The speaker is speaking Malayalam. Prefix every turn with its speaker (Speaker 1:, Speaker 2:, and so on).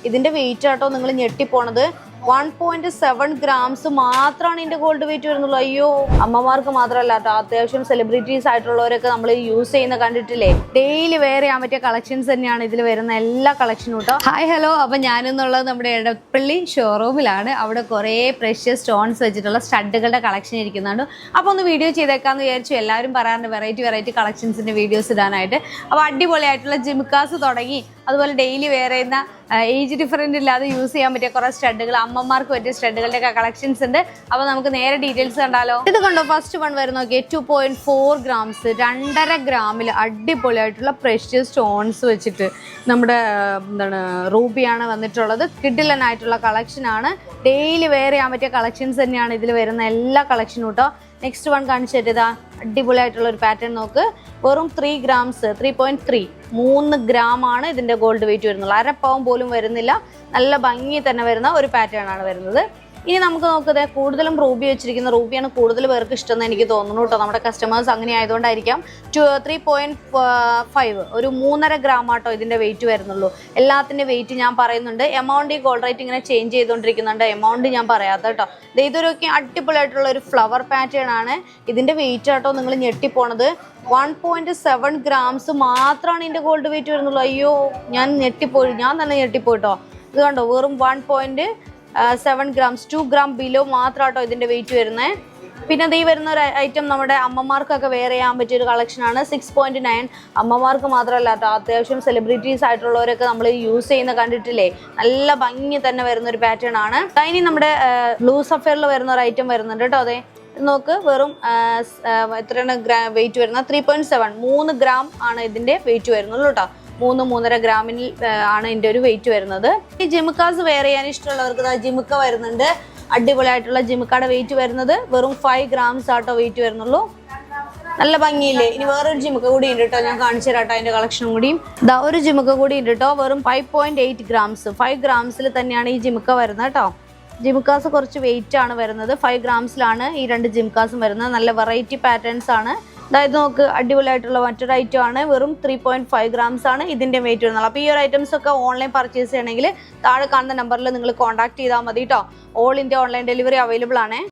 Speaker 1: ഇതിന്റെ വെയിറ്റ് ആട്ടോ നിങ്ങൾ ഞെട്ടിപ്പോണത്. 1.7 ഗ്രാംസ് മാത്രമാണ് ഇതിന്റെ ഗോൾഡ് വെയിറ്റ് വരുന്നുള്ളൂ. അയ്യോ, അമ്മമാർക്ക് മാത്രമല്ല കേട്ടോ, അത്യാവശ്യം സെലിബ്രിറ്റീസ് ആയിട്ടുള്ളവരൊക്കെ നമ്മൾ യൂസ് ചെയ്യുന്ന കണ്ടിട്ടില്ലേ. ഡെയിലി വെയർ ചെയ്യാൻ പറ്റിയ കളക്ഷൻസ് തന്നെയാണ് ഇതിൽ വരുന്ന എല്ലാ കളക്ഷനും കേട്ടോ. ഹായ് ഹലോ, അപ്പൊ ഞാനെന്നുള്ളത് നമ്മുടെ എടപ്പള്ളി ഷോറൂമിലാണ്. അവിടെ കുറേ പ്രഷ്യസ് സ്റ്റോൺസ് വെച്ചിട്ടുള്ള സ്റ്റഡുകളുടെ കളക്ഷൻ ഇരിക്കുന്നുണ്ട്. അപ്പോൾ ഒന്ന് വീഡിയോ ചെയ്തേക്കാന്ന് വിചാരിച്ചു. എല്ലാവരും പറയാറുണ്ട് വെറൈറ്റി കളക്ഷൻസിന്റെ വീഡിയോസ് ഇടാനായിട്ട്. അപ്പോൾ അടിപൊളിയായിട്ടുള്ള ജിംകാസ് തുടങ്ങി, അതുപോലെ ഡെയിലി വെയർ ചെയ്യുന്ന ഏജ് ഡിഫറൻറ്റ് ഇല്ലാതെ യൂസ് ചെയ്യാൻ പറ്റിയ കുറേ സ്റ്റഡുകൾ, അമ്മമാർക്ക് പറ്റിയ സ്റ്റഡുകളുടെ ഒക്കെ കളക്ഷൻസ് ഉണ്ട്. അപ്പോൾ നമുക്ക് നേരെ ഡീറ്റെയിൽസ് കണ്ടാലോ. ഇത് കണ്ടോ, ഫസ്റ്റ് വൺ വരുന്ന നോക്കിയേ, 2.4 ഗ്രാംസ് 2.5 ഗ്രാമിൽ അടിപൊളിയായിട്ടുള്ള പ്രഷ്യസ് സ്റ്റോൺസ് വെച്ചിട്ട് നമ്മുടെ റൂബിയാണ് വന്നിട്ടുള്ളത്. കിഡിലനായിട്ടുള്ള കളക്ഷനാണ്. ഡെയിലി വെയർ ചെയ്യാൻ പറ്റിയ കളക്ഷൻസ് തന്നെയാണ് ഇതിൽ വരുന്ന എല്ലാ കളക്ഷനും കേട്ടോ. നെക്സ്റ്റ് വൺ കാണിച്ചു തരുതാ, അടിപൊളിയായിട്ടുള്ള ഒരു പാറ്റേൺ നോക്ക്. വെറും 3 ഗ്രാംസ് 3 ഗ്രാം ആണ് ഇതിന്റെ ഗോൾഡ് വെയിറ്റ് വരുന്നുള്ളൂ. അരപ്പവൻ പോലും വരുന്നില്ല. നല്ല ഭംഗി തന്നെ വരുന്ന ഒരു പാറ്റേൺ ആണ് വരുന്നത്. ഇനി നമുക്ക് നോക്കുന്നത് കൂടുതലും റൂബി വെച്ചിരിക്കുന്ന റൂബിയാണ് കൂടുതൽ പേർക്ക് ഇഷ്ടം എന്ന് എനിക്ക് തോന്നുന്നു കേട്ടോ. നമ്മുടെ കസ്റ്റമേഴ്സ് അങ്ങനെ ആയതുകൊണ്ടായിരിക്കാം. 3.5 ഒരു 3.5 ഗ്രാം ആട്ടോ ഇതിന്റെ വെയിറ്റ് വരുന്നുള്ളൂ. എല്ലാത്തിന്റെ വെയിറ്റ് ഞാൻ പറയുന്നുണ്ട്. എമൗണ്ട് ഈ ഗോൾഡ് റേറ്റ് ഇങ്ങനെ ചേഞ്ച് ചെയ്തുകൊണ്ടിരിക്കുന്നുണ്ട്. എമൗണ്ട് ഞാൻ പറയാത്ത കേട്ടോ. ഇതൊരൊക്കെ അടിപൊളിയായിട്ടുള്ള ഒരു ഫ്ലവർ പാറ്റേൺ ആണ്. ഇതിന്റെ വെയിറ്റ് ആട്ടോ നിങ്ങൾ ഞെട്ടിപ്പോണത്. 1.7 ഗ്രാംസ് മാത്രമാണ് ഇതിന്റെ ഗോൾഡ് വെയിറ്റ് വരുന്നുള്ളൂ. അയ്യോ, ഞാൻ തന്നെ ഞെട്ടിപ്പോയിട്ടോ. ഇത് കണ്ടോ, വെറും 1.7 ഗ്രാംസ് 2 ഗ്രാം ബിലോ മാത്രമാട്ടോ ഇതിന്റെ വെയിറ്റ് വരുന്നത്. പിന്നെ ഈ വരുന്ന ഒരു ഐറ്റം നമ്മുടെ അമ്മമാർക്കൊക്കെ വെയർ ചെയ്യാൻ പറ്റിയ ഒരു കളക്ഷനാണ്. 6.9 അമ്മമാർക്ക് മാത്രമല്ല കേട്ടോ, അത്യാവശ്യം സെലിബ്രിറ്റീസ് ആയിട്ടുള്ളവരൊക്കെ നമ്മൾ യൂസ് ചെയ്യുന്ന കണ്ടിട്ടില്ലേ. നല്ല ഭംഗി തന്നെ വരുന്ന ഒരു പാറ്റേൺ ആണ്. ഇനി നമ്മുടെ ബ്ലൂ സഫയറിൽ വരുന്ന ഒരു ഐറ്റം വരുന്നുണ്ട് കേട്ടോ. അതെ നോക്ക്, വെറും എത്രയാണ് വെയിറ്റ് വരുന്നത്? 3.7 3 ഗ്രാം ആണ് ഇതിന്റെ വെയിറ്റ് വരുന്നുള്ളൂ കേട്ടോ. 3-3.5 ഗ്രാമിൽ ആണ് ഇതിന്റെ ഒരു വെയിറ്റ് വരുന്നത്. ഈ ജിമുക്കാസ് വെയർ ചെയ്യാൻ ഇഷ്ടമുള്ളവർക്ക് ജിമുക്ക വരുന്നുണ്ട്. അടിപൊളിയായിട്ടുള്ള ജിമുക്കയുടെ വെയിറ്റ് വരുന്നത് വെറും 5 ഗ്രാംസ് ആട്ടോ വെയിറ്റ് വരുന്നുള്ളൂ. നല്ല ഭംഗിയില്ലേ. ഇനി വേറൊരു ജിമുക്ക കൂടി ഉണ്ട് കേട്ടോ, ഞാൻ കാണിച്ചു തരാട്ടോ അതിന്റെ കളക്ഷനും കൂടിയും. ഒരു ജിമുക്ക കൂടി ഉണ്ട് കേട്ടോ. വെറും 5.8 ഗ്രാംസ് 5 ഗ്രാംസിൽ തന്നെയാണ് ഈ ജിമുക്ക വരുന്നത് കേട്ടോ. ജിമുക്കാസ് കുറച്ച് വെയിറ്റ് ആണ് വരുന്നത്. 5 ഗ്രാംസിലാണ് ഈ 2 ജിമുക്കാസും വരുന്നത്. നല്ല വെറൈറ്റി പാറ്റേൺസ് ആണ്. അതായത് നമുക്ക് അടിപൊളിയായിട്ടുള്ള മറ്റൊരു ഐറ്റം ആണ്. വെറും 3.5 ഗ്രാംസ് ആണ് ഇതിന്റെ വെയിറ്റ് വരുന്നത്. അപ്പോൾ ഈ ഒരു ഐറ്റംസ് ഒക്കെ ഓൺലൈൻ പർച്ചേസ് ചെയ്യണമെങ്കിൽ താഴെ കാണുന്ന നമ്പറിൽ നിങ്ങൾ കോൺടാക്ട് ചെയ്താൽ മതി കേട്ടോ. All India online delivery available ആണ്.